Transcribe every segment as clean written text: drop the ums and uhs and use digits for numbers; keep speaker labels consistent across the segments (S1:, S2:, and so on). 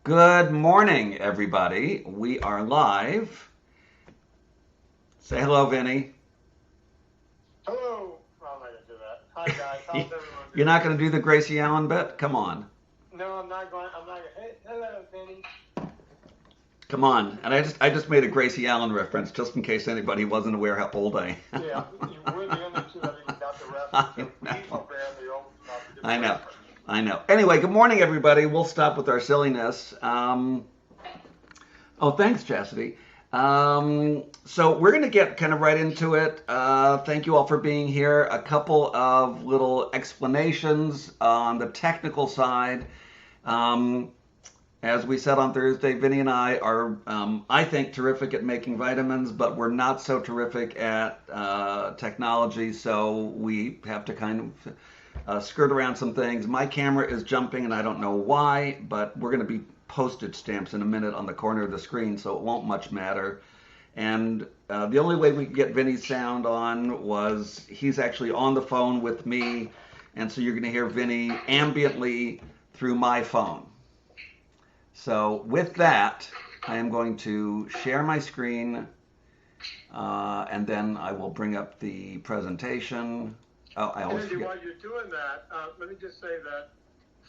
S1: Good morning, everybody. We are live. Say hello, Vinny.
S2: Hello. Well, I'm not going to do that. Hi, guys. How's everyone
S1: You're
S2: doing?
S1: not going to do the Gracie Allen bit? Come on.
S2: No, I'm not going. I'm not going. Hey, hello, Vinny.
S1: Come on. And I just made a Gracie Allen reference just in case anybody wasn't aware how old I am.
S2: Yeah, we're the only two that even got the
S1: I
S2: reference. So he's
S1: know.
S2: barely old enough to get the
S1: I know.
S2: reference.
S1: I know. Anyway, good morning, everybody. We'll stop with our silliness. Oh, thanks, Chastity. So we're going to get kind of right into it. Thank you all for being here. A couple of little explanations on the technical side. Um, as we said on Thursday, Vinny and I are, I think, terrific at making vitamins, but we're not so terrific at technology, so we have to kind of skirt around some things. My camera is jumping, and I don't know why, but we're going to be postage stamps in a minute on the corner of the screen, so it won't much matter. And the only way we could get Vinny's sound on was he's actually on the phone with me, and so you're going to hear Vinny ambiently through my phone. So with that, I am going to share my screen, and then I will bring up the presentation. Oh, I always
S2: Andy,
S1: forget.
S2: while you're doing that, let me just say that,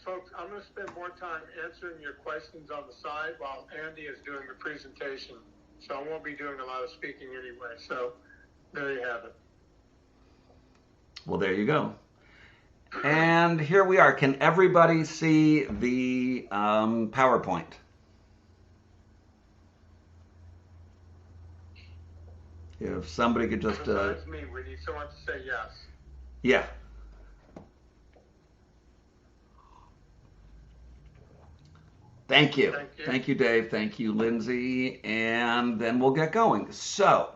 S2: folks, I'm going to spend more time answering your questions on the side while Andy is doing the presentation. So I won't be doing a lot of speaking anyway. So there you have it.
S1: Well, there you go. And here we are. Can everybody see the PowerPoint? If somebody could just...
S2: Besides me, we need someone to say yes.
S1: Yeah. Thank you.
S2: Thank you.
S1: Thank you, Dave. Thank you, Lindsay. And then we'll get going. So,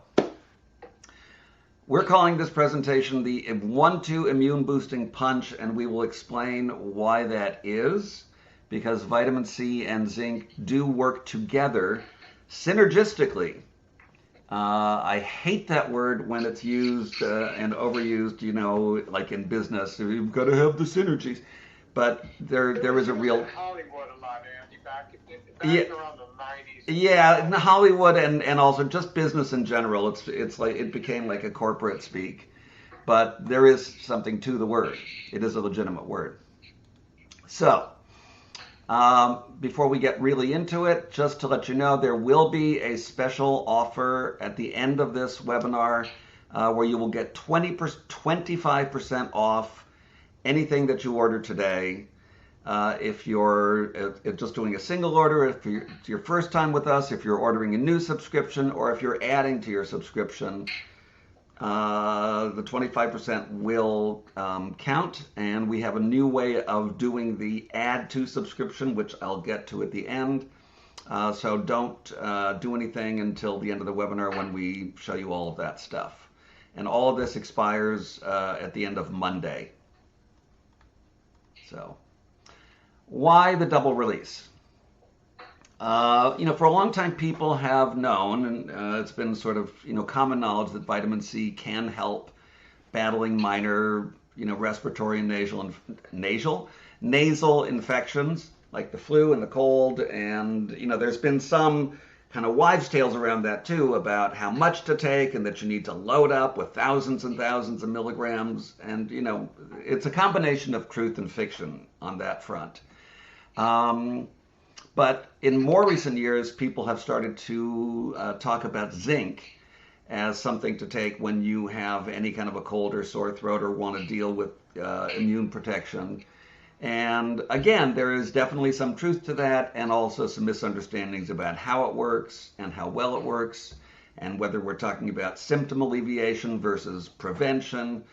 S1: we're calling this presentation the 1-2 Immune Boosting Punch, and we will explain why that is, because vitamin C and zinc do work together synergistically. I hate that word when it's used and overused, like in business. You've got to have the synergies. But there is a real...
S2: in Hollywood a lot, Andy, back
S1: Yeah.
S2: around the 90s.
S1: Yeah, in Hollywood and also just business in general, it's like it became like a corporate speak. But there is something to the word. It is a legitimate word. So, before we get really into it, just to let you know, there will be a special offer at the end of this webinar where you will get 25% off anything that you order today. If you're just doing a single order, if it's your first time with us, if you're ordering a new subscription, or if you're adding to your subscription, the 25% will count. And we have a new way of doing the add to subscription, which I'll get to at the end. So don't do anything until the end of the webinar when we show you all of that stuff. And all of this expires at the end of Monday. So, why the double release? For a long time, people have known, and it's been sort of common knowledge that vitamin C can help battling minor respiratory and nasal infections like the flu and the cold, and there's been some kind of wives' tales around that too about how much to take and that you need to load up with thousands and thousands of milligrams, and it's a combination of truth and fiction on that front. But in more recent years, people have started to talk about zinc as something to take when you have any kind of a cold or sore throat or want to deal with immune protection. And again, there is definitely some truth to that, and also some misunderstandings about how it works and how well it works, and whether we're talking about symptom alleviation versus prevention.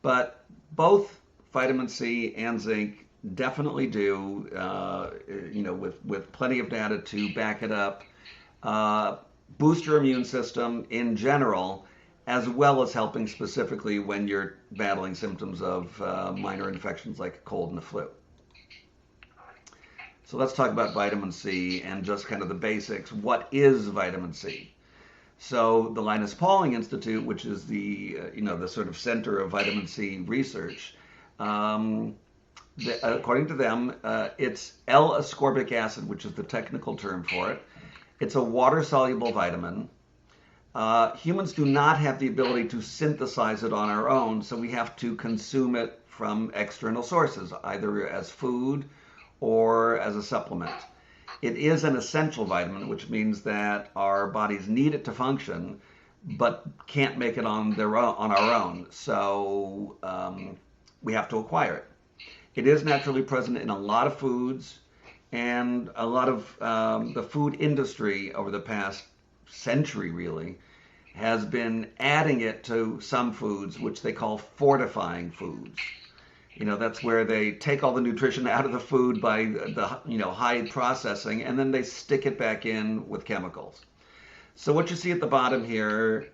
S1: But both vitamin C and zinc definitely do, with plenty of data to back it up, boost your immune system in general, as well as helping specifically when you're battling symptoms of minor infections like a cold and the flu. So let's talk about vitamin C and just kind of the basics. What is vitamin C? So the Linus Pauling Institute, which is the the sort of center of vitamin C research, according to them, it's L-ascorbic acid, which is the technical term for it. It's a water-soluble vitamin. Humans do not have the ability to synthesize it on our own, so we have to consume it from external sources, either as food or as a supplement. It is an essential vitamin, which means that our bodies need it to function, but can't make it on our own. So we have to acquire it. It is naturally present in a lot of foods, and a lot of the food industry over the past century really has been adding it to some foods, which they call fortifying foods. That's where they take all the nutrition out of the food by the high processing, and then they stick it back in with chemicals. So what you see at the bottom here,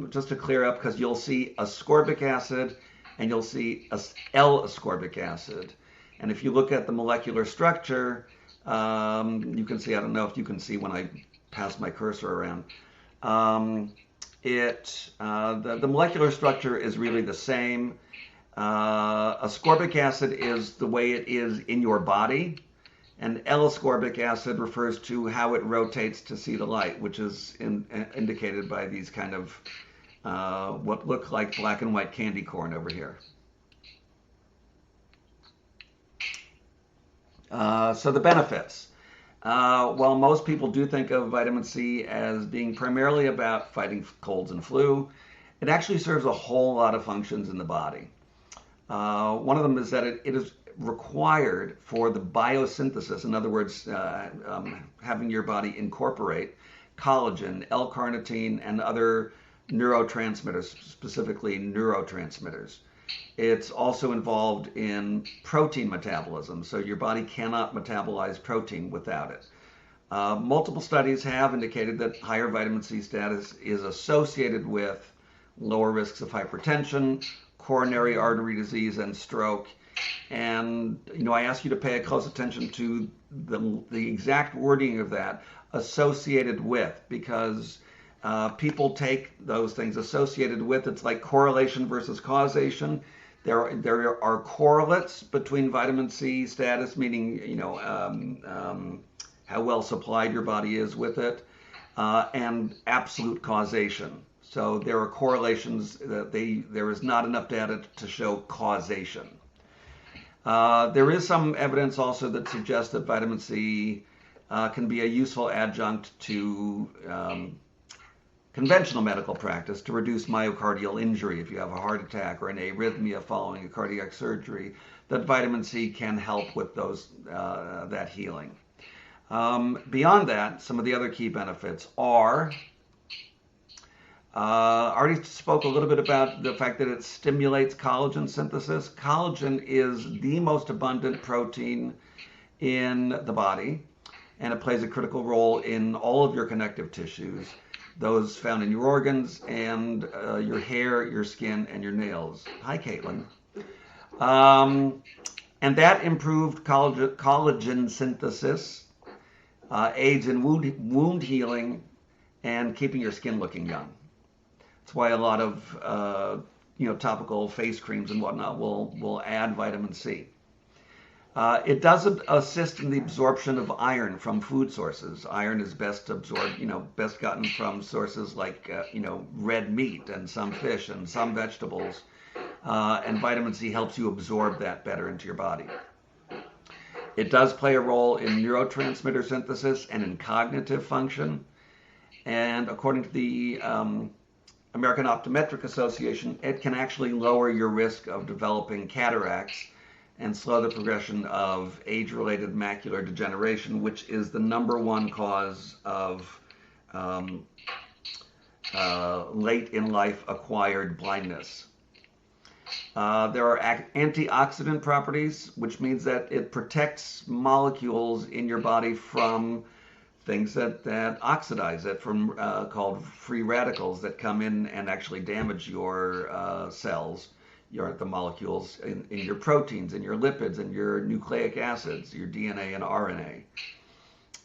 S1: just to clear up, because you'll see ascorbic acid and you'll see L-ascorbic acid. And if you look at the molecular structure, you can see, I don't know if you can see when I pass my cursor around, the molecular structure is really the same. Ascorbic acid is the way it is in your body, and L-ascorbic acid refers to how it rotates to see the light, which is indicated by these kind of what look like black and white candy corn over here. So the benefits. While most people do think of vitamin C as being primarily about fighting colds and flu, it actually serves a whole lot of functions in the body. One of them is that it is required for the biosynthesis, in other words, having your body incorporate collagen, L-carnitine, and other neurotransmitters, specifically neurotransmitters. It's also involved in protein metabolism, so your body cannot metabolize protein without it. Multiple studies have indicated that higher vitamin C status is associated with lower risks of hypertension, coronary artery disease, and stroke. And I ask you to pay close attention to the exact wording of that, associated with, because people take those things associated with. It's like correlation versus causation. There are correlates between vitamin C status, meaning how well supplied your body is with it, and absolute causation. So there are correlations that there is not enough data to show causation. There is some evidence also that suggests that vitamin C can be a useful adjunct to conventional medical practice to reduce myocardial injury. If you have a heart attack or an arrhythmia following a cardiac surgery, that vitamin C can help with that healing. Beyond that, some of the other key benefits are, I already spoke a little bit about the fact that it stimulates collagen synthesis. Collagen is the most abundant protein in the body, and it plays a critical role in all of your connective tissues, those found in your organs and your hair, your skin, and your nails. Hi, Caitlin. And that improved collagen synthesis aids in wound healing and keeping your skin looking young. That's why a lot of topical face creams and whatnot will add vitamin C. It does assist in the absorption of iron from food sources. Iron is best absorbed, best gotten from sources like, red meat and some fish and some vegetables. And vitamin C helps you absorb that better into your body. It does play a role in neurotransmitter synthesis and in cognitive function. And according to the American Optometric Association, it can actually lower your risk of developing cataracts and slow the progression of age-related macular degeneration, which is the #1 cause of late in life acquired blindness. There are antioxidant properties, which means that it protects molecules in your body from things that oxidize it, from called free radicals that come in and actually damage your cells, the molecules in your proteins, in your lipids, and your nucleic acids, your DNA and RNA.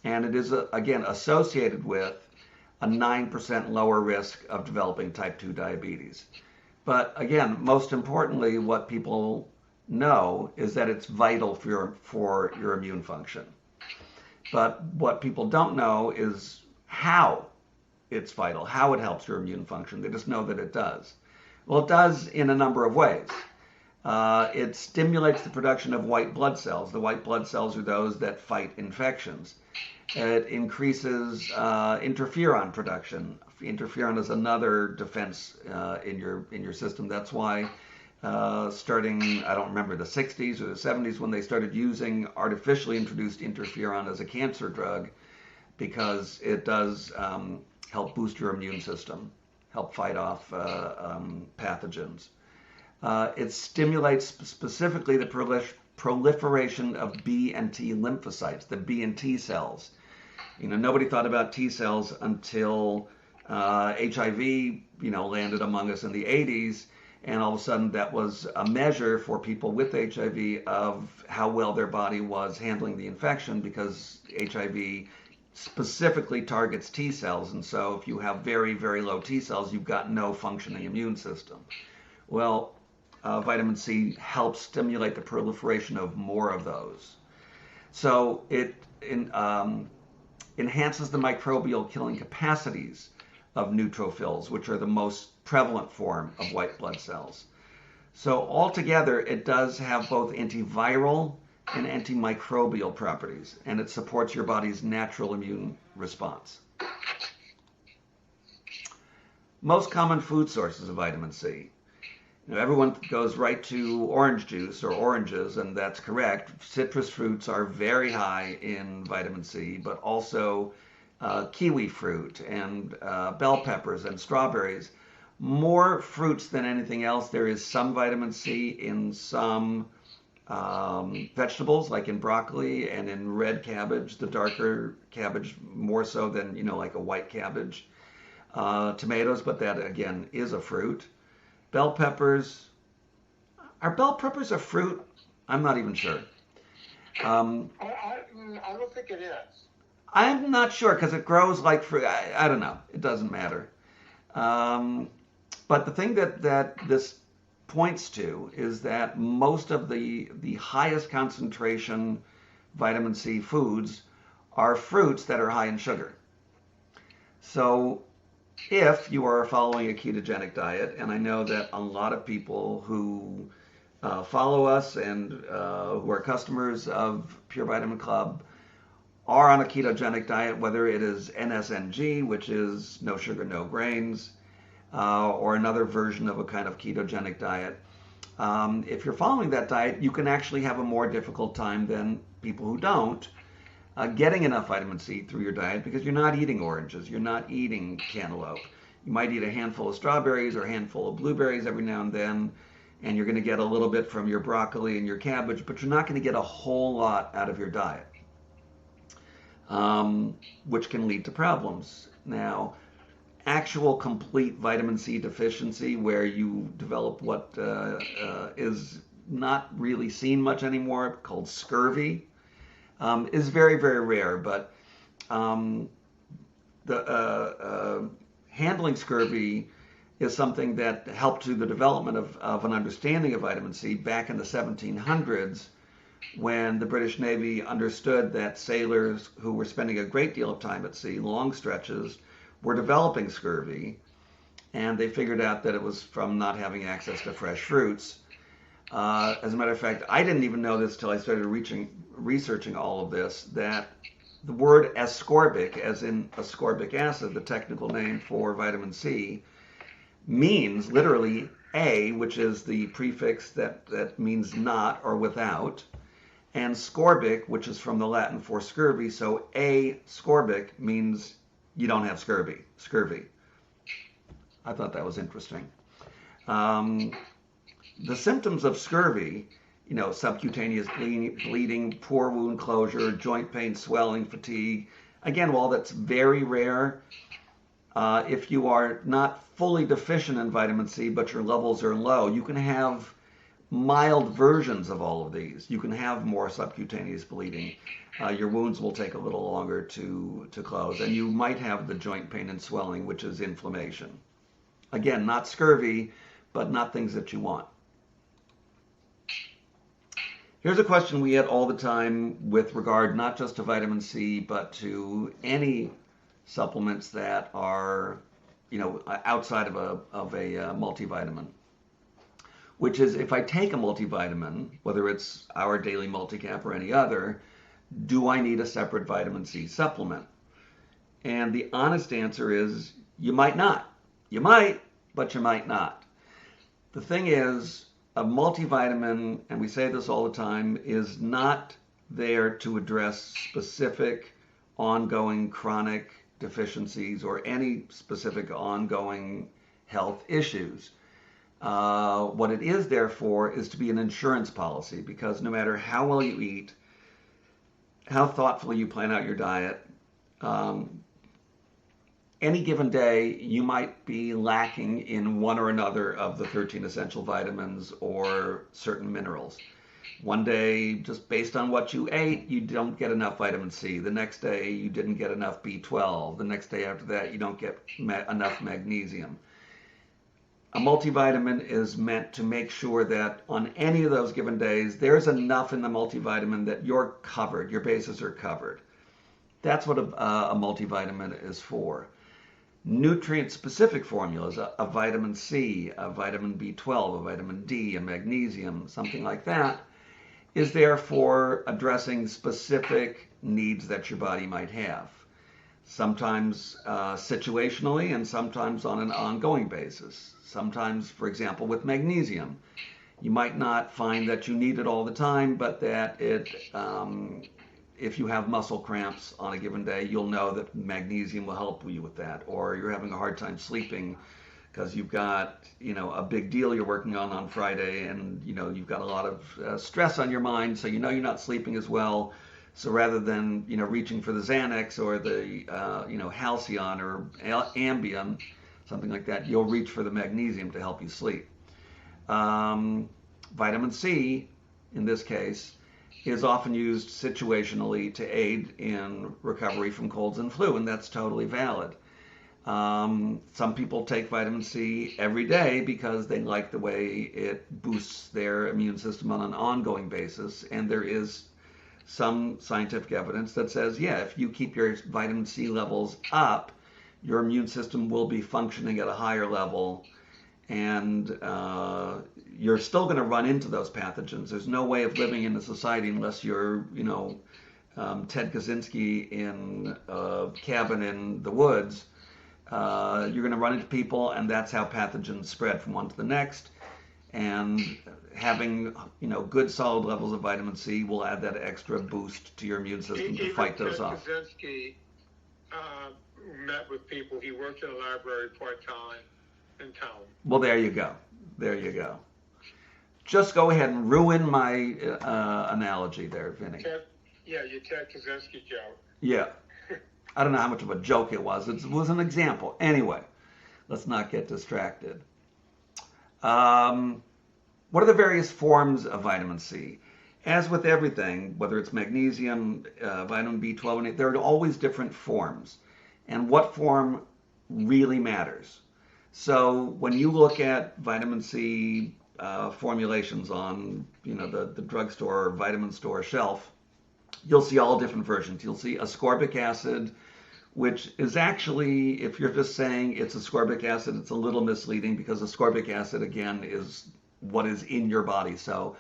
S1: And it is, again, associated with a 9% lower risk of developing type 2 diabetes. But again, most importantly, what people know is that it's vital for your immune function. But what people don't know is how it's vital, how it helps your immune function. They just know that it does. Well, it does in a number of ways. It stimulates the production of white blood cells. The white blood cells are those that fight infections. It increases interferon production. Interferon is another defense in your system. That's why starting, I don't remember, the 60s or the 70s when they started using artificially introduced interferon as a cancer drug, because it does help boost your immune system, help fight off pathogens. It stimulates specifically the proliferation of B and T lymphocytes, the B and T cells. Nobody thought about T cells until HIV, landed among us in the 80s, and all of a sudden that was a measure for people with HIV of how well their body was handling the infection, because HIV specifically targets T cells, and so if you have very, very low T cells, you've got no functioning immune system. Well, vitamin C helps stimulate the proliferation of more of those. So it enhances the microbial killing capacities of neutrophils, which are the most prevalent form of white blood cells. So altogether, it does have both antiviral and antimicrobial properties, and it supports your body's natural immune response. Most common food sources of vitamin C. Everyone goes right to orange juice or oranges, and that's correct. Citrus fruits are very high in vitamin C, but also kiwi fruit and bell peppers and strawberries. More fruits than anything else. There is some vitamin C in some vegetables, like in broccoli and in red cabbage, the darker cabbage, more so than, like a white cabbage. Tomatoes, but that again is a fruit. Bell peppers. Are bell peppers a fruit? I'm not even sure.
S2: I don't think it is.
S1: I'm not sure because it grows like fruit. I don't know. It doesn't matter. But the thing that this points to is that most of the highest concentration vitamin C foods are fruits that are high in sugar. So if you are following a ketogenic diet, and I know that a lot of people who follow us and who are customers of Pure Vitamin Club are on a ketogenic diet, whether it is NSNG, which is no sugar, no grains, or another version of a kind of ketogenic diet. If you're following that diet, you can actually have a more difficult time than people who don't getting enough vitamin C through your diet, because you're not eating oranges, you're not eating cantaloupe. You might eat a handful of strawberries or a handful of blueberries every now and then, and you're going to get a little bit from your broccoli and your cabbage, but you're not going to get a whole lot out of your diet, which can lead to problems. Now, actual complete vitamin C deficiency, where you develop what is not really seen much anymore, called scurvy, is very, very rare, but handling scurvy is something that helped to the development of an understanding of vitamin C back in the 1700s, when the British Navy understood that sailors who were spending a great deal of time at sea, long stretches, were developing scurvy, and they figured out that it was from not having access to fresh fruits. As a matter of fact, I didn't even know this till I started researching all of this, that the word ascorbic, as in ascorbic acid, the technical name for vitamin C, means literally a, which is the prefix that means not or without, and scorbic, which is from the Latin for scurvy. So ascorbic means you don't have scurvy. I thought that was interesting. The symptoms of scurvy, subcutaneous bleeding, poor wound closure, joint pain, swelling, fatigue. Again, while that's very rare, if you are not fully deficient in vitamin C, but your levels are low, you can have mild versions of all of these. You can have more subcutaneous bleeding. Your wounds will take a little longer to close, and you might have the joint pain and swelling, which is inflammation. Again, not scurvy, but not things that you want. Here's a question we get all the time with regard not just to vitamin C, but to any supplements that are, outside of a multivitamin, which is if I take a multivitamin, whether it's our daily multicap or any other, do I need a separate vitamin C supplement? And the honest answer is you might not. You might, but you might not. The thing is, a multivitamin, and we say this all the time, is not there to address specific ongoing chronic deficiencies or any specific ongoing health issues. What it is there for is to be an insurance policy, because no matter how well you eat, how thoughtfully you plan out your diet, any given day you might be lacking in one or another of the 13 essential vitamins or certain minerals. One day, just based on what you ate, you don't get enough vitamin C. The next day, you didn't get enough B12. The next day after that, you don't get enough magnesium. A multivitamin is meant to make sure that on any of those given days, there's enough in the multivitamin that you're covered, your bases are covered. That's what a multivitamin is for. Nutrient-specific formulas, a vitamin C, a vitamin B12, a vitamin D, a magnesium, something like that, is there for addressing specific needs that your body might have. Sometimes situationally and sometimes on an ongoing basis. Sometimes, for example, with magnesium, you might not find that you need it all the time, but that if you have muscle cramps on a given day, you'll know that magnesium will help you with that. Or you're having a hard time sleeping because you've got, a big deal you're working on Friday, and, you've got a lot of stress on your mind, so you're not sleeping as well. So rather than, reaching for the Xanax or the, Halcion or Ambien, something like that, you'll reach for the magnesium to help you sleep. Vitamin C, in this case, is often used situationally to aid in recovery from colds and flu, and that's totally valid. Some people take vitamin C every day because they like the way it boosts their immune system on an ongoing basis, and there is some scientific evidence that says, yeah, if you keep your vitamin C levels up, your immune system will be functioning at a higher level, and you're still going to run into those pathogens. There's no way of living in a society unless you're, Ted Kaczynski in a cabin in the woods. You're going to run into people, and that's how pathogens spread from one to the next. And having, good solid levels of vitamin C will add that extra boost to your immune system to fight those off.
S2: Kaczynski met with people. He worked in a library part-time in town.
S1: Well, there you go. There you go. Just go ahead and ruin my analogy there, Vinny.
S2: Your Ted Kaczynski joke.
S1: Yeah. I don't know how much of a joke it was. It was an example. Anyway, let's not get distracted. What are the various forms of vitamin C? As with everything, whether it's magnesium, vitamin B12, there are always different forms. And what form really matters. So when you look at vitamin C formulations on the drugstore or vitamin store shelf, you'll see all different versions. You'll see ascorbic acid, which is actually, if you're just saying it's ascorbic acid, it's a little misleading, because ascorbic acid, again, is what is in your body. So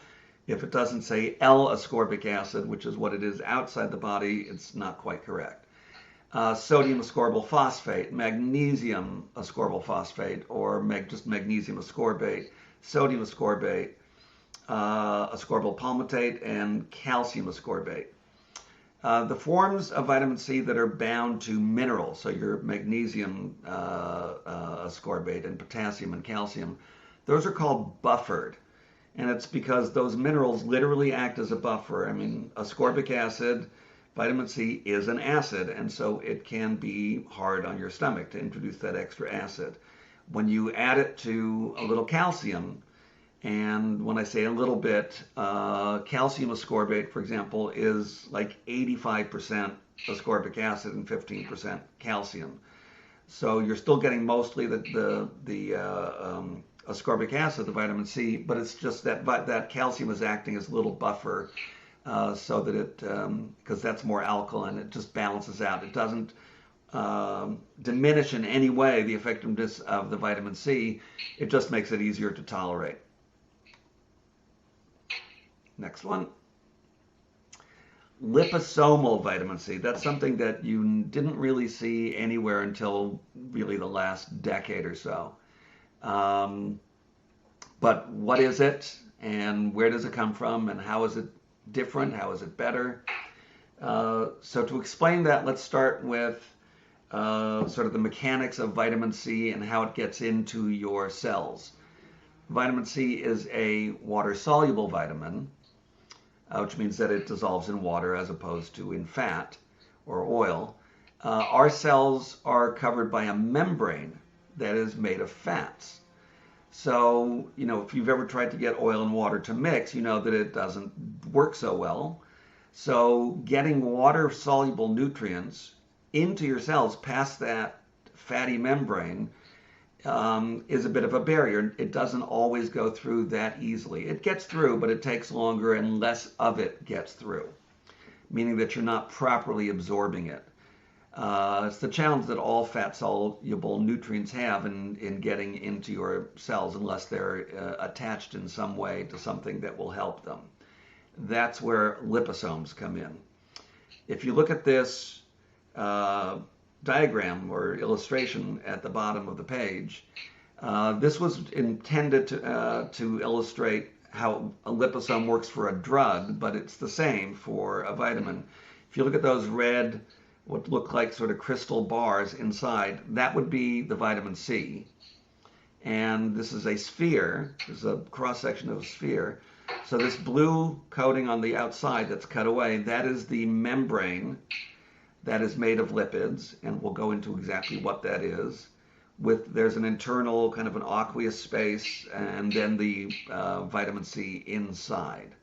S1: if it doesn't say L-ascorbic acid, which is what it is outside the body, it's not quite correct. Sodium ascorbyl phosphate, magnesium ascorbyl phosphate, or just magnesium ascorbate, sodium ascorbate, ascorbyl palmitate, and calcium ascorbate. The forms of vitamin C that are bound to minerals, so your magnesium ascorbate and potassium and calcium, those are called buffered. And it's because those minerals literally act as a buffer. I mean, ascorbic acid, vitamin C is an acid, and so it can be hard on your stomach to introduce that extra acid. When you add it to a little calcium, and when I say a little bit, calcium ascorbate, for example, is like 85% ascorbic acid and 15% calcium. So you're still getting mostly the ascorbic acid, the vitamin C, but it's just that calcium is acting as a little buffer so that it, because that's more alkaline, it just balances out. It doesn't diminish in any way the effectiveness of the vitamin C. It just makes it easier to tolerate. Next one. Liposomal vitamin C. That's something that you didn't really see anywhere until really the last decade or so. But what is it, and where does it come from, and how is it different? How is it better? So to explain that, let's start with sort of the mechanics of vitamin C and how it gets into your cells. Vitamin C is a water-soluble vitamin, which means that it dissolves in water as opposed to in fat or oil. Our cells are covered by a membrane that is made of fats. So, if you've ever tried to get oil and water to mix, you know that it doesn't work so well. So getting water-soluble nutrients into your cells past that fatty membrane is a bit of a barrier. It doesn't always go through that easily. It gets through, but it takes longer and less of it gets through, meaning that you're not properly absorbing it. It's the challenge that all fat-soluble nutrients have in getting into your cells unless they're attached in some way to something that will help them. That's where liposomes come in. If you look at this diagram or illustration at the bottom of the page, this was intended to illustrate how a liposome works for a drug, but it's the same for a vitamin. If you look at those red, what look like sort of crystal bars inside, that would be the vitamin C. And this is a sphere. This is a cross-section of a sphere. So this blue coating on the outside that's cut away, that is the membrane that is made of lipids, and we'll go into exactly what that is. There's an internal kind of an aqueous space, and then the vitamin C inside.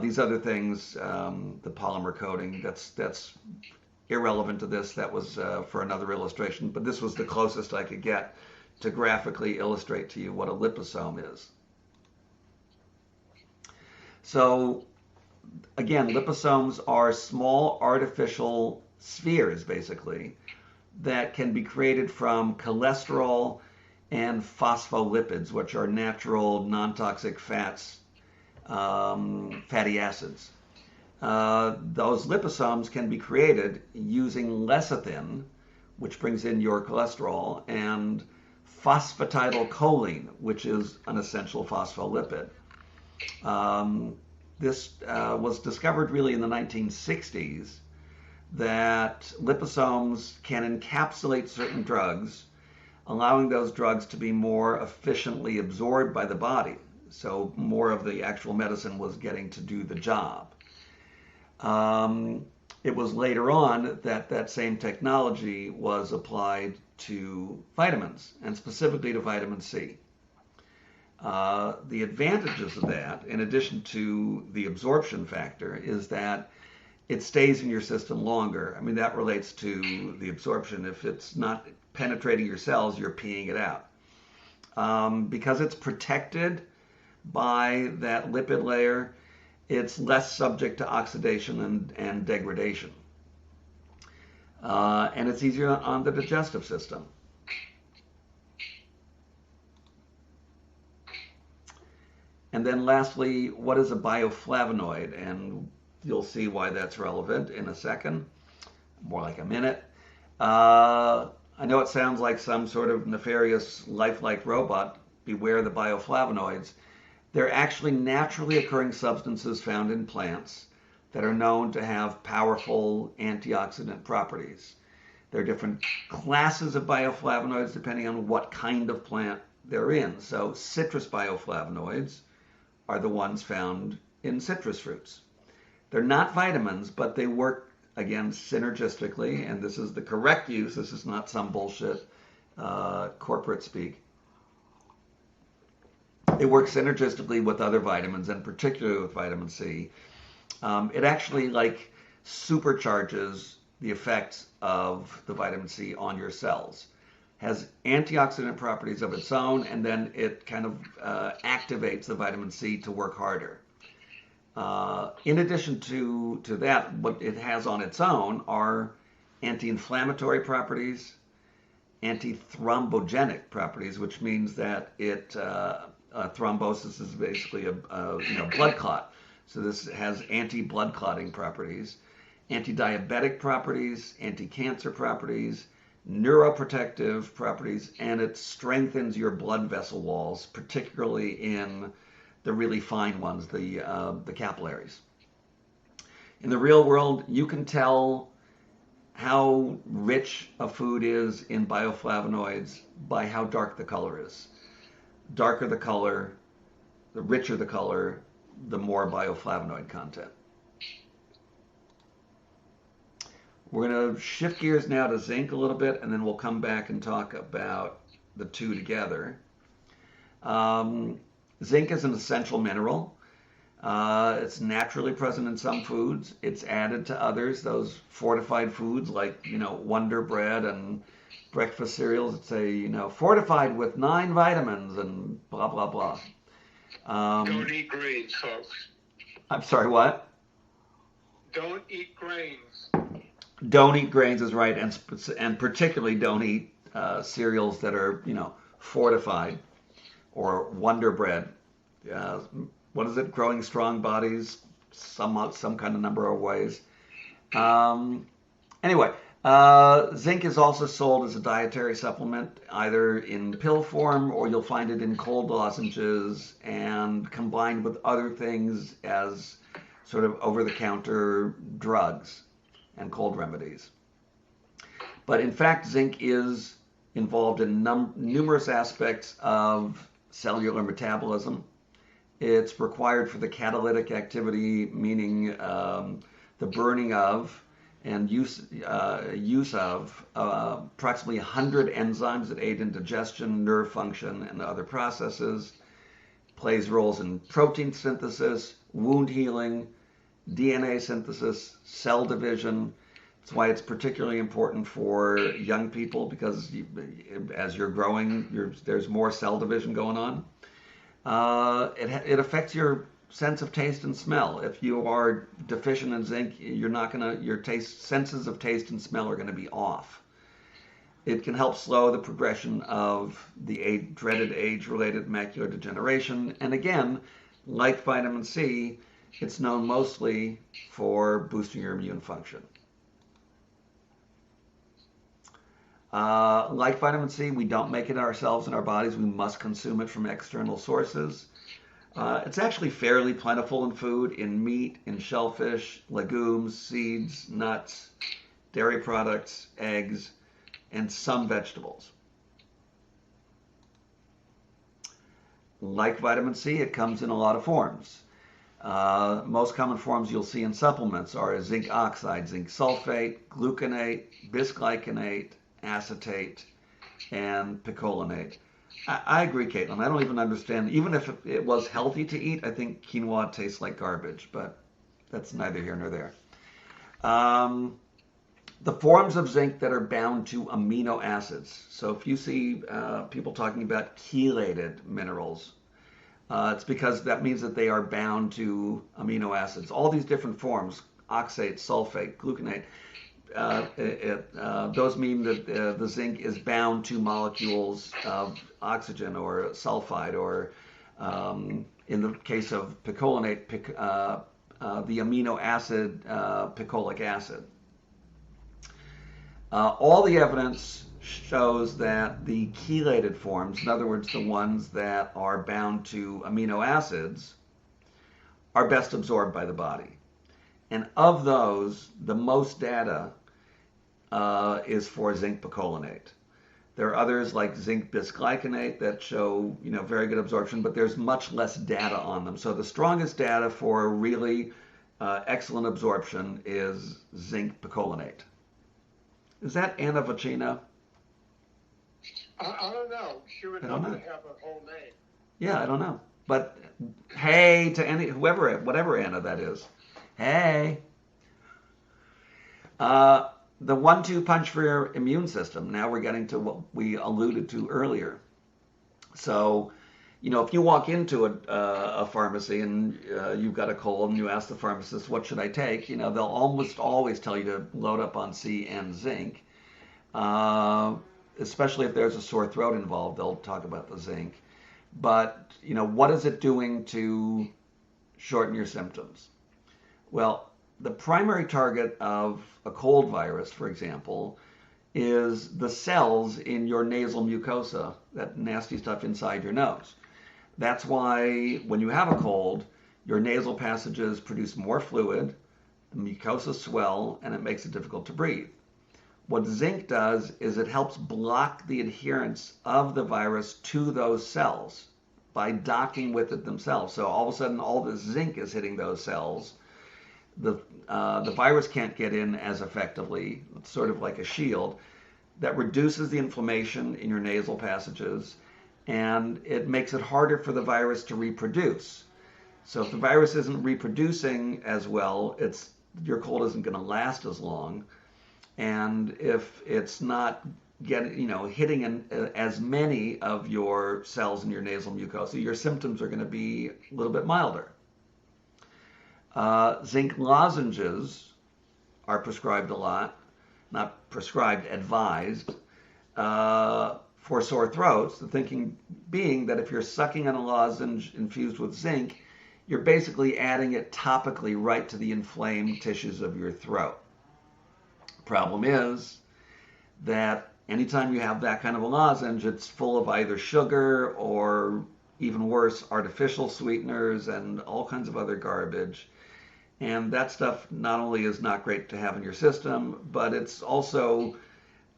S1: These other things, the polymer coating, that's irrelevant to this. That was for another illustration, but this was the closest I could get to graphically illustrate to you what a liposome is. So again, liposomes are small artificial spheres, basically, that can be created from cholesterol and phospholipids, which are natural non-toxic fats, fatty acids. Those liposomes can be created using lecithin, which brings in your cholesterol, and phosphatidylcholine, which is an essential phospholipid. This was discovered really in the 1960s, that liposomes can encapsulate certain drugs, allowing those drugs to be more efficiently absorbed by the body. So more of the actual medicine was getting to do the job. It was later on that that same technology was applied to vitamins, and specifically to vitamin C. The advantages of that, in addition to the absorption factor, is that it stays in your system longer. I mean, that relates to the absorption. If it's not penetrating your cells, you're peeing it out. Because it's protected by that lipid layer, it's less subject to oxidation and degradation. And it's easier on the digestive system. And then lastly, what is a bioflavonoid? And you'll see why that's relevant in a second, more like a minute. I know it sounds like some sort of nefarious lifelike robot. Beware the bioflavonoids. They're actually naturally occurring substances found in plants that are known to have powerful antioxidant properties. There are different classes of bioflavonoids depending on what kind of plant they're in. So citrus bioflavonoids are the ones found in citrus fruits. They're not vitamins, but they work, again, synergistically, and this is the correct use. This is not some bullshit corporate speak. They work synergistically with other vitamins, and particularly with vitamin C. It actually supercharges the effects of the vitamin C on your cells. has antioxidant properties of its own, and then it kind of activates the vitamin C to work harder. In addition to that, what it has on its own are anti-inflammatory properties, antithrombogenic properties, which means that thrombosis is basically a blood clot. So this has anti-blood clotting properties, anti-diabetic properties, anti-cancer properties, neuroprotective properties, and it strengthens your blood vessel walls, particularly in the really fine ones, the capillaries. In the real world, you can tell how rich a food is in bioflavonoids by how dark the color is. Darker the color, the richer the color, the more bioflavonoid content. We're going to shift gears now to zinc a little bit, and then we'll come back and talk about the two together. Zinc is an essential mineral. It's naturally present in some foods. It's added to others, those fortified foods like, Wonder Bread and breakfast cereals that say, fortified with 9 vitamins and blah, blah, blah.
S2: Don't eat grains, folks.
S1: I'm sorry, what?
S2: Don't eat grains.
S1: Don't eat grains is right, and particularly don't eat cereals that are, fortified, or Wonder Bread. What is it? Growing strong bodies, some kind of number of ways. Anyway, zinc is also sold as a dietary supplement, either in pill form or you'll find it in cold lozenges and combined with other things as sort of over-the-counter drugs and cold remedies. But in fact, zinc is involved in numerous aspects of cellular metabolism. It's required for the catalytic activity, meaning the burning of and use of approximately 100 enzymes that aid in digestion, nerve function, and other processes. Plays roles in protein synthesis, wound healing, DNA synthesis, cell division. That's why it's particularly important for young people, because as you're growing, there's more cell division going on. It affects your sense of taste and smell. If you are deficient in zinc, your senses of taste and smell are going to be off. It can help slow the progression of the dreaded age-related macular degeneration. And again, like vitamin C, it's known mostly for boosting your immune function. Like vitamin C, we don't make it ourselves in our bodies. We must consume it from external sources. It's actually fairly plentiful in food, in meat, in shellfish, legumes, seeds, nuts, dairy products, eggs, and some vegetables. Like vitamin C, it comes in a lot of forms. Most common forms you'll see in supplements are zinc oxide, zinc sulfate, gluconate, bisglycinate, acetate, and picolinate. I agree, Caitlin. I don't even understand. Even if it was healthy to eat, I think quinoa tastes like garbage, but that's neither here nor there. The forms of zinc that are bound to amino acids. So if you see people talking about chelated minerals, it's because that means that they are bound to amino acids. All these different forms, oxate, sulfate, gluconate, those mean that the zinc is bound to molecules of oxygen or sulfide, or in the case of picolinate, the amino acid picoic acid. All the evidence shows that the chelated forms, in other words, the ones that are bound to amino acids, are best absorbed by the body. And of those, the most data is for zinc picolinate. There are others like zinc bisglycinate that show, very good absorption, but there's much less data on them. So the strongest data for really excellent absorption is zinc picolinate. Is that Anna Vocina?
S2: I don't know. She would have to have a whole name.
S1: Yeah, I don't know. But hey to whatever Anna that is. Hey. the 1-2 punch for your immune system. Now we're getting to what we alluded to earlier. So, if you walk into a pharmacy and you've got a cold and you ask the pharmacist, what should I take? They'll almost always tell you to load up on C and zinc. Especially if there's a sore throat involved, they'll talk about the zinc. But, what is it doing to shorten your symptoms? Well, the primary target of a cold virus, for example, is the cells in your nasal mucosa, that nasty stuff inside your nose. That's why when you have a cold, your nasal passages produce more fluid, the mucosa swell, and it makes it difficult to breathe. What zinc does is it helps block the adherence of the virus to those cells by docking with it themselves. So all of a sudden, all the zinc is hitting those cells. The virus can't get in as effectively. It's sort of like a shield that reduces the inflammation in your nasal passages, and it makes it harder for the virus to reproduce. So if the virus isn't reproducing as well, your cold isn't going to last as long. And if it's not hitting as many of your cells in your nasal mucosa, your symptoms are going to be a little bit milder. Zinc lozenges are prescribed a lot, not prescribed, advised, for sore throats. The thinking being that if you're sucking on a lozenge infused with zinc, you're basically adding it topically right to the inflamed tissues of your throat. Problem is that anytime you have that kind of a lozenge, it's full of either sugar or, even worse, artificial sweeteners and all kinds of other garbage. And that stuff not only is not great to have in your system, but it's also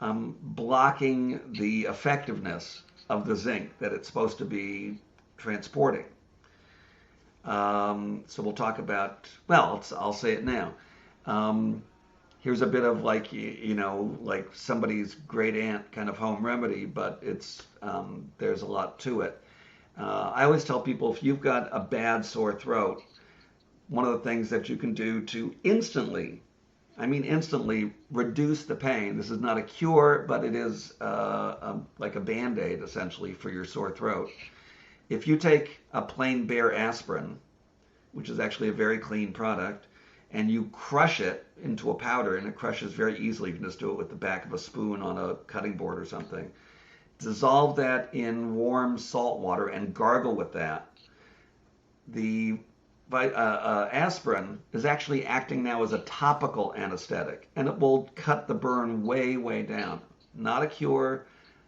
S1: blocking the effectiveness of the zinc that it's supposed to be transporting. So we'll talk about, I'll say it now. Here's a bit of like somebody's great aunt kind of home remedy, but there's a lot to it. I always tell people, if you've got a bad sore throat, one of the things that you can do to instantly reduce the pain. This is not a cure, but it is like a Band-Aid essentially for your sore throat. If you take a plain bare aspirin, which is actually a very clean product, and you crush it into a powder, and it crushes very easily. You can just do it with the back of a spoon on a cutting board or something. Dissolve that in warm salt water and gargle with that. The aspirin is actually acting now as a topical anesthetic, and it will cut the burn way, way down. Not a cure,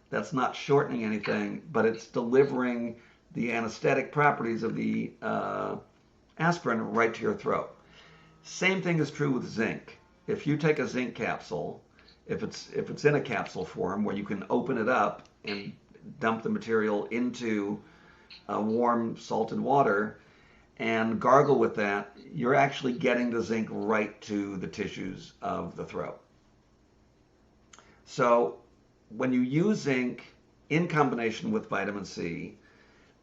S1: that's not shortening anything, but it's delivering the anesthetic properties of the aspirin right to your throat. Same thing is true with zinc. If you take a zinc capsule, if it's in a capsule form where you can open it up and dump the material into warm salted water and gargle with that, you're actually getting the zinc right to the tissues of the throat. So when you use zinc in combination with vitamin C,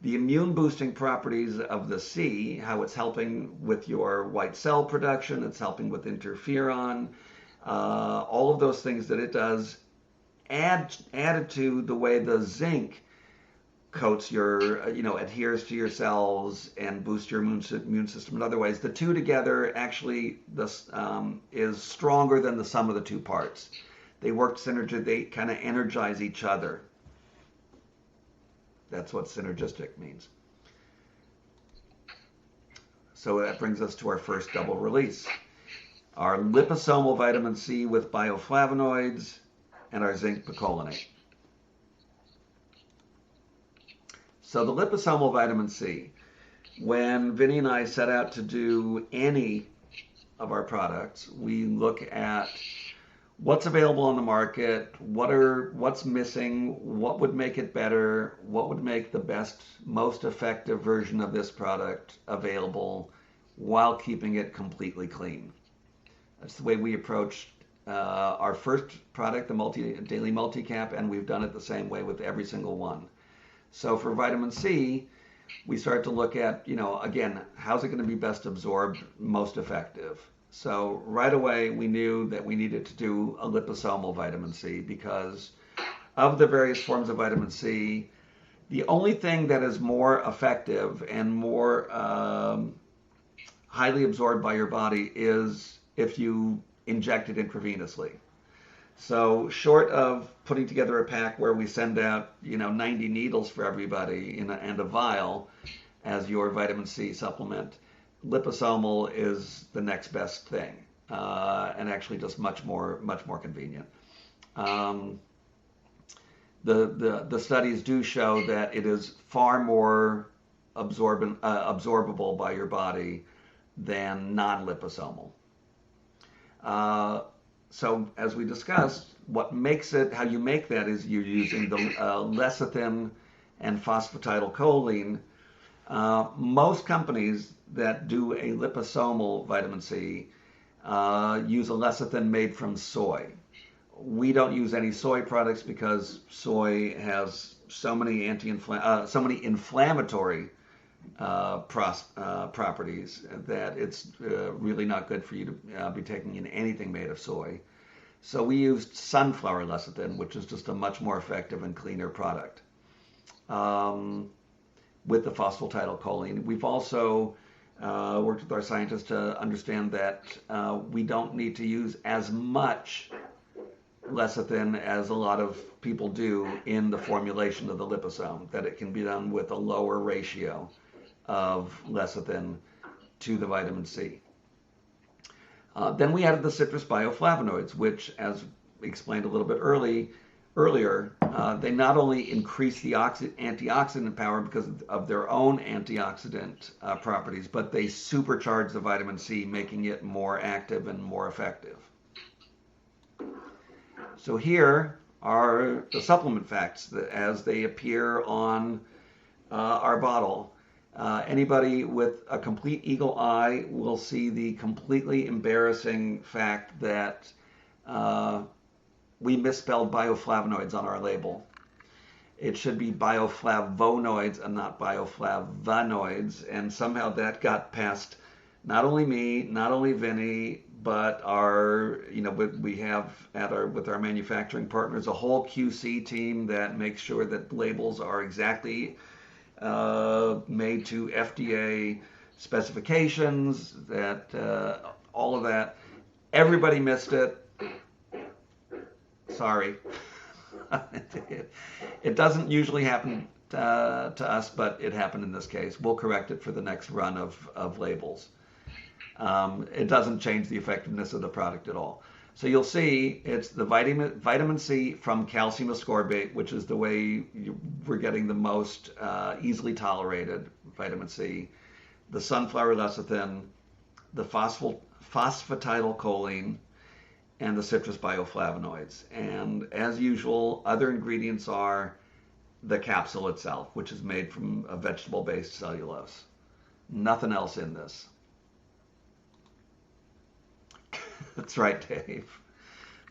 S1: the immune boosting properties of the C, how it's helping with your white cell production, it's helping with interferon, all of those things that it does, added to the way the zinc coats your, adheres to your cells and boosts your immune system in other ways. The two together actually is stronger than the sum of the two parts. They work synergistically, they kind of energize each other. That's what synergistic means. So that brings us to our first double release. Our liposomal vitamin C with bioflavonoids and our zinc picolinate. So the liposomal vitamin C, when Vinny and I set out to do any of our products, we look at what's available on the market, what's missing, what would make it better, what would make the best, most effective version of this product available while keeping it completely clean. That's the way we approached our first product, the Daily Multicap, and we've done it the same way with every single one. So for vitamin C, we start to look at, again, how's it going to be best absorbed, most effective? So right away we knew that we needed to do a liposomal vitamin C because of the various forms of vitamin C. The only thing that is more effective and more highly absorbed by your body is if you inject it intravenously. So short of putting together a pack where we send out, 90 needles for everybody and a vial as your vitamin C supplement, liposomal is the next best thing, and actually just much more convenient. Um, the studies do show that it is far more absorbable by your body than non-liposomal. So as we discussed, what makes it, how you make that is you're using the lecithin and phosphatidylcholine. Most companies that do a liposomal vitamin C use a lecithin made from soy. We don't use any soy products because soy has so many inflammatory properties that it's really not good for you to be taking in anything made of soy. So we used sunflower lecithin, which is just a much more effective and cleaner product. With the phosphatidylcholine, we've also worked with our scientists to understand that we don't need to use as much lecithin as a lot of people do in the formulation of the liposome, that it can be done with a lower ratio of lecithin to the vitamin C. Then we added the citrus bioflavonoids, which, as explained a little bit earlier, they not only increase the antioxidant power because of their own antioxidant properties, but they supercharge the vitamin C, making it more active and more effective. So here are the supplement facts as they appear on our bottle. Anybody with a complete eagle eye will see the completely embarrassing fact that we misspelled bioflavonoids on our label. It should be bioflavonoids and not bioflavonoids, and somehow that got past not only me, not only Vinny, but we have with our manufacturing partners a whole QC team that makes sure that labels are exactly made to FDA specifications, that all of that. Everybody missed it. Sorry. It doesn't usually happen to us, but it happened in this case. We'll correct it for the next run of labels. It doesn't change the effectiveness of the product at all. So you'll see it's the vitamin C from calcium ascorbate, which is the way we're getting the most easily tolerated vitamin C, the sunflower lecithin, the phosphatidylcholine, and the citrus bioflavonoids. And as usual, other ingredients are the capsule itself, which is made from a vegetable-based cellulose. Nothing else in this. That's right, Dave.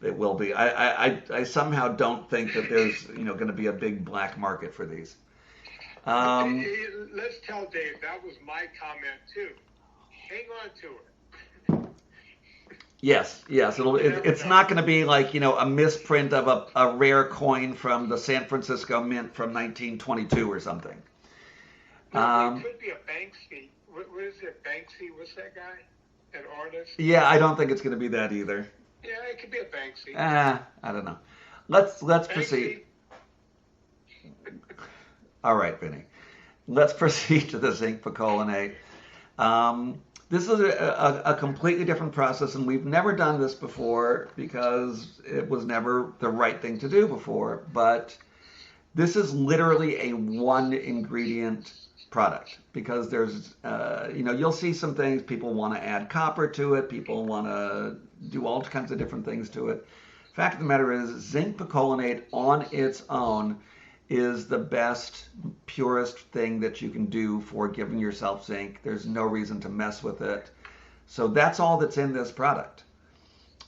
S1: It will be. I somehow don't think that there's going to be a big black market for these.
S2: Let's tell Dave that was my comment too. Hang on to it.
S1: Yes. It's not going to be like a misprint of a rare coin from the San Francisco Mint from 1922 or something.
S2: It could be a Banksy. What is it? Banksy? What's that guy? An artist?
S1: Yeah, I don't think it's going to be that either.
S2: Yeah, it could be a Banksy.
S1: I don't know. Let's proceed. All right, Vinny. Let's proceed to the zinc picolinate. This is a completely different process, and we've never done this before because it was never the right thing to do before. But this is literally a one ingredient product because there's, you'll see some things. People want to add copper to it. People want to do all kinds of different things to it. Fact of the matter is, zinc picolinate on its own is the best, purest thing that you can do for giving yourself zinc. There's no reason to mess with it. So that's all that's in this product.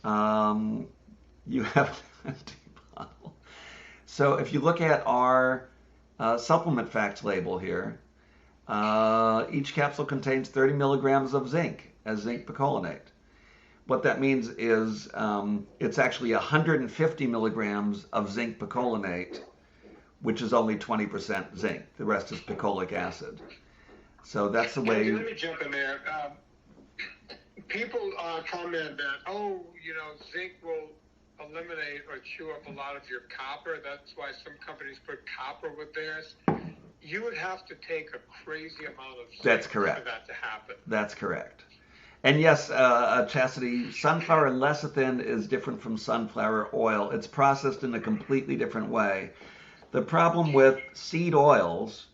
S1: You have an empty bottle. So if you look at our supplement facts label here, each capsule contains 30 milligrams of zinc as zinc picolinate. what that means is it's actually 150 milligrams of zinc picolinate, which is only 20% zinc. The rest is picoleic acid. So that's the way.
S2: Let me jump in there. People comment that, zinc will eliminate or chew up a lot of your copper. That's why some companies put copper with theirs. You would have to take a crazy amount of zinc
S1: That's correct.
S2: for that to happen.
S1: That's correct. And yes, Chastity, sunflower lecithin is different from sunflower oil. It's processed in a completely different way. The problem with seed oils,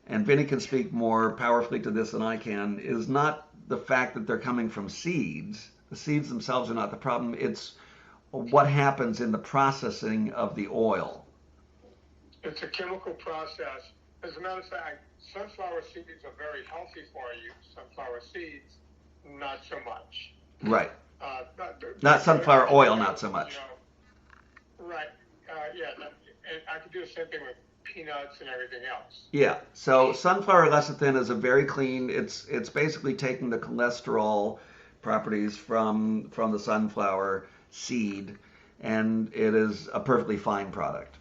S1: and Vinny can speak more powerfully to this than I can, is not the fact that they're coming from seeds. The seeds themselves are not the problem. It's what happens in the processing of the oil.
S2: It's a chemical process. As a matter of fact, sunflower seeds are very healthy for you. Sunflower seeds, not so much.
S1: Right. Not sunflower oil, not so much.
S2: Right. And I could do the same thing with peanuts and everything else.
S1: Yeah. So sunflower lecithin is a very clean. It's basically taking the cholesterol properties from the sunflower seed, and it is a perfectly fine product.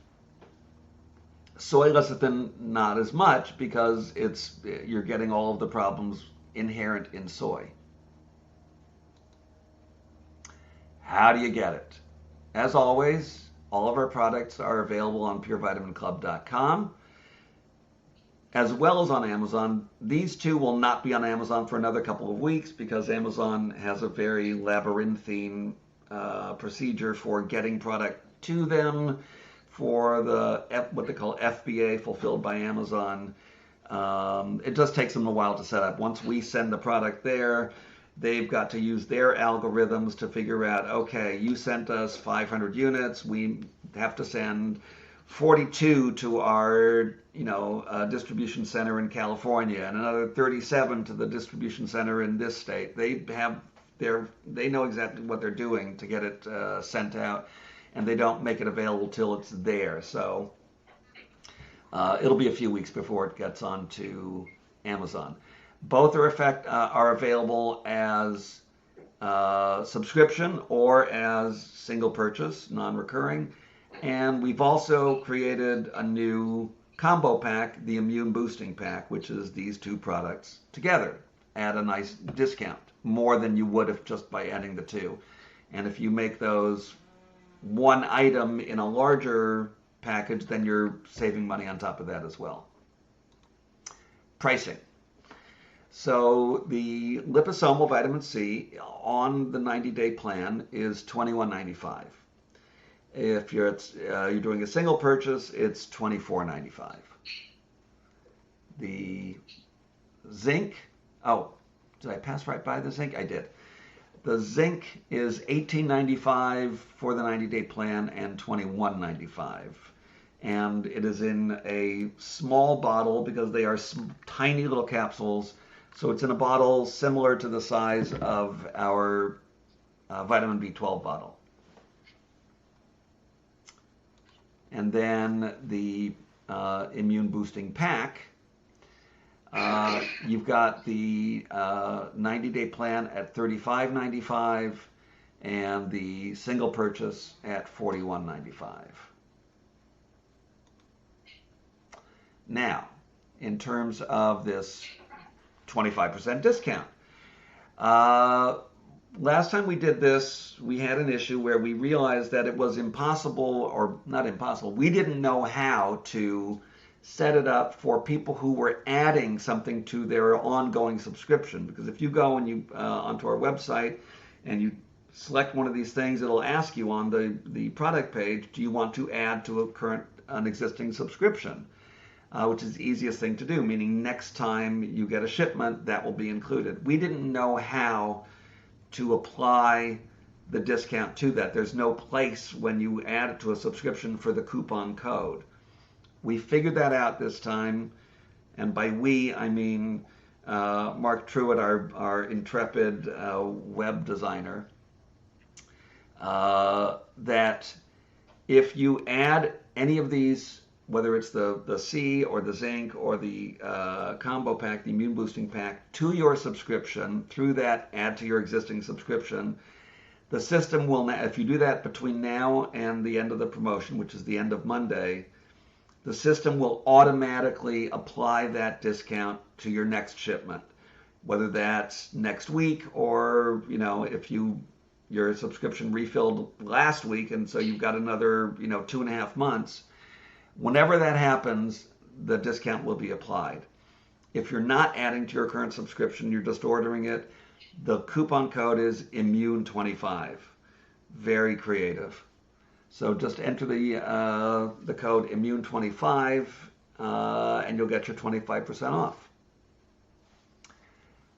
S1: Soy lecithin, not as much, because you're getting all of the problems inherent in soy. How do you get it? As always, all of our products are available on purevitaminclub.com, as well as on Amazon. These two will not be on Amazon for another couple of weeks because Amazon has a very labyrinthine procedure for getting product to them, for what they call FBA, fulfilled by Amazon. It just takes them a while to set up. Once we send the product there, they've got to use their algorithms to figure out, okay, you sent us 500 units, we have to send 42 to our distribution center in California and another 37 to the distribution center in this state. They know exactly what they're doing to get it sent out, and they don't make it available till it's there. So it'll be a few weeks before it gets onto Amazon. Both are available as subscription or as single purchase, non-recurring. And we've also created a new combo pack, the Immune Boosting Pack, which is these two products together at a nice discount, more than you would have just by adding the two. And if you make those one item in a larger package, then you're saving money on top of that as well. Pricing. So the Liposomal Vitamin C on the 90-day plan is $21.95. If you're doing a single purchase, it's $24.95. The zinc, did I pass right by the zinc? I did. The zinc is $18.95 for the 90-day plan and $21.95. And it is in a small bottle because they are tiny little capsules. So it's in a bottle similar to the size of our vitamin B12 bottle. And then the Immune Boosting Pack, you've got the 90-day plan at $35.95 and the single purchase at $41.95. Now, in terms of this 25% discount. Last time we did this, we had an issue where we realized that it was impossible, or not impossible, we didn't know how to set it up for people who were adding something to their ongoing subscription. Because if you go and you onto our website and you select one of these things, it'll ask you on the product page, do you want to add to an existing subscription? Which is the easiest thing to do, meaning next time you get a shipment, that will be included. We didn't know how to apply the discount to that. There's no place when you add it to a subscription for the coupon code. We figured that out this time, and by we, I mean Mark Truitt, our intrepid web designer, that if you add any of these, whether it's the C or the zinc or the combo pack, the immune boosting pack, to your subscription, through that add to your existing subscription, The system will, if you do that between now and the end of the promotion, which is the end of Monday, the system will automatically apply that discount to your next shipment, whether that's next week or, if your subscription refilled last week and so you've got another, 2.5 months. Whenever that happens, the discount will be applied. If you're not adding to your current subscription, you're just ordering it, the coupon code is Immune25. Very creative. So just enter the code Immune25 and you'll get your 25% off.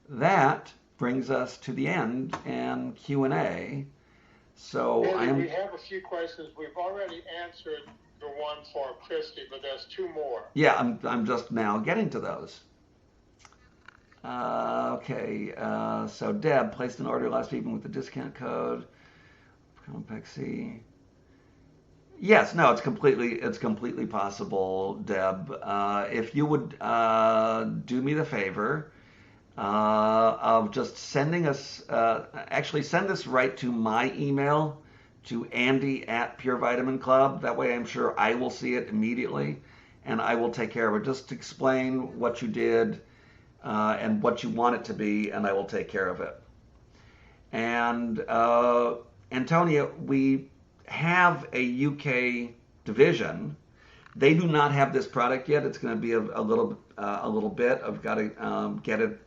S1: That brings us to the end and Q&A. So
S2: we have a few questions. We've already answered the one for Christy, but there's two more.
S1: Yeah, I'm just now getting to those. Okay, so Deb placed an order last evening with the discount code. Compact C. Yes, no, it's completely possible, Deb. If you would do me the favor of just sending us, actually send this right to my email, to Andy@PureVitaminClub. That way I'm sure I will see it immediately and I will take care of it. Just explain what you did and what you want it to be, and I will take care of it. And Antonia, we have a UK division. They do not have this product yet. It's going to be a little bit. I've got to get it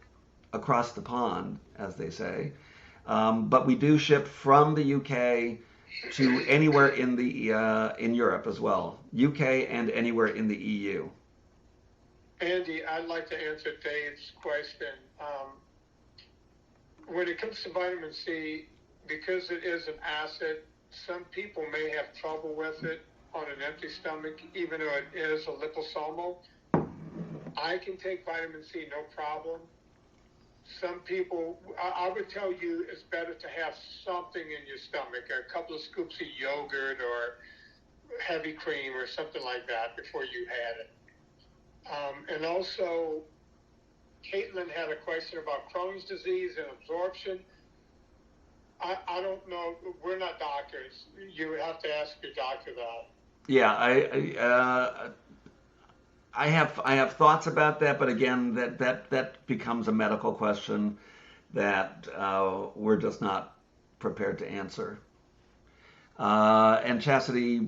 S1: across the pond, as they say. But we do ship from the UK to anywhere in Europe as well. UK and anywhere in the EU.
S2: Andy, I'd like to answer Dave's question. When it comes to vitamin C, because it is an acid, some people may have trouble with it on an empty stomach, even though it is a liposomal. I can take vitamin C, no problem. Some people, I would tell you it's better to have something in your stomach, a couple of scoops of yogurt or heavy cream or something like that before you had it. And also, Caitlin had a question about Crohn's disease and absorption. I don't know. We're not doctors. You would have to ask your doctor that.
S1: Yeah, I have thoughts about that, but again, that becomes a medical question that we're just not prepared to answer. And Chastity,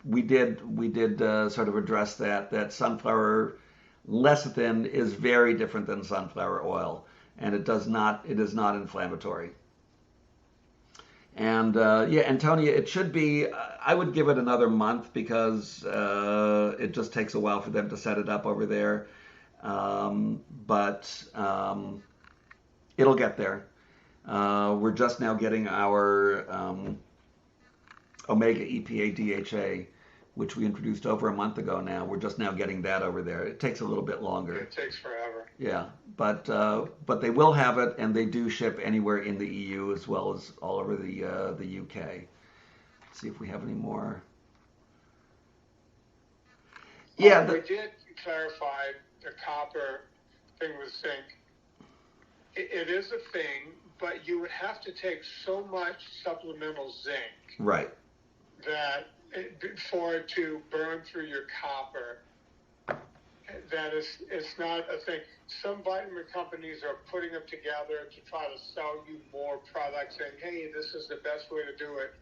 S1: we did sort of address that sunflower lecithin is very different than sunflower oil, and it is not inflammatory. And yeah, Antonia, it should be. I would give it another month because it just takes a while for them to set it up over there. But it'll get there. We're just now getting our Omega EPA DHA, which we introduced over a month ago now. We're just now getting that over there. It takes a little bit longer.
S2: It takes forever.
S1: Yeah, but they will have it, and they do ship anywhere in the EU as well as all over the UK. Let's see if we have any more. Yeah,
S2: we did clarify the copper thing with zinc. It is a thing, but you would have to take so much supplemental zinc.
S1: Right.
S2: That for it to burn through your copper, that it's not a thing. Some vitamin companies are putting them together to try to sell you more products, saying, hey, this is the best way to do it.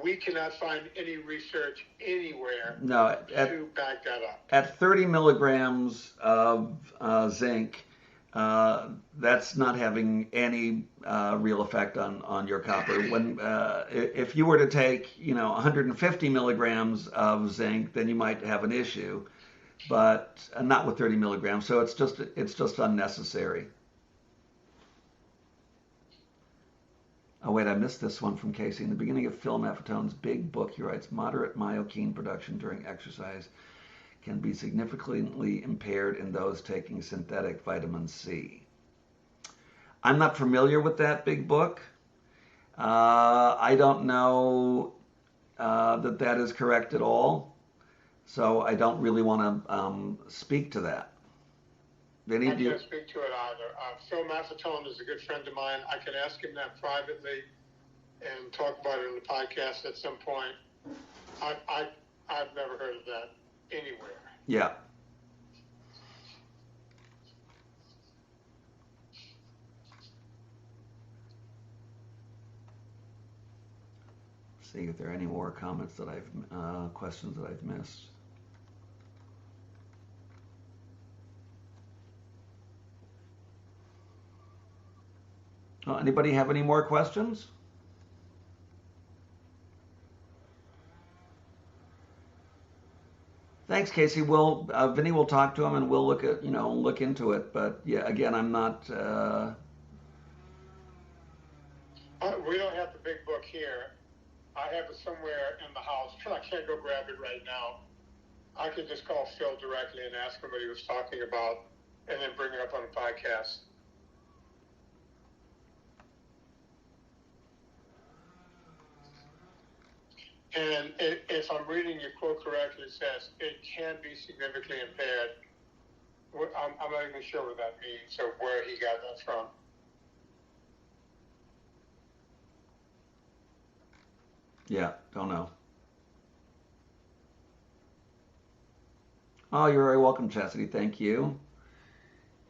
S2: We cannot find any research anywhere to back that up.
S1: At 30 milligrams of zinc, that's not having any real effect on your copper. When if you were to take 150 milligrams of zinc, then you might have an issue, but not with 30 milligrams. So it's just unnecessary. Oh wait, I missed this one from Casey. In the beginning of Phil Maffetone's big book, he writes, moderate myokine production during exercise can be significantly impaired in those taking synthetic vitamin C. I'm not familiar with that big book. I don't know that is correct at all. So I don't really want to speak to that.
S2: I can't speak to it either. Phil Maffetone is a good friend of mine. I can ask him that privately. and talk about it in the podcast at some point. I've never heard of that anywhere.
S1: Yeah. See if there are any more comments that questions that I've missed. Anybody have any more questions? Thanks, Casey. Vinny will talk to him and we'll look into it. But yeah, again, I'm not.
S2: We don't have the big book here. I have it somewhere in the house, but I can't go grab it right now. I could just call Phil directly and ask him what he was talking about, and then bring it up on the podcast. And if I'm reading your quote correctly, it says it can be significantly impaired. I'm not even sure what that means or where he got that from.
S1: Yeah, don't know. Oh, you're very welcome, Chastity. Thank you.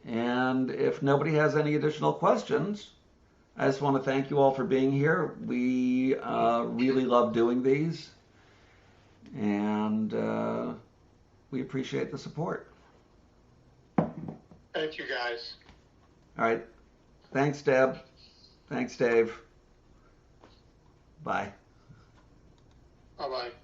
S1: And if nobody has any additional questions, I just want to thank you all for being here. We really love doing these, and we appreciate the support.
S2: Thank you, guys.
S1: All right. Thanks, Deb. Thanks, Dave. Bye.
S2: Bye-bye.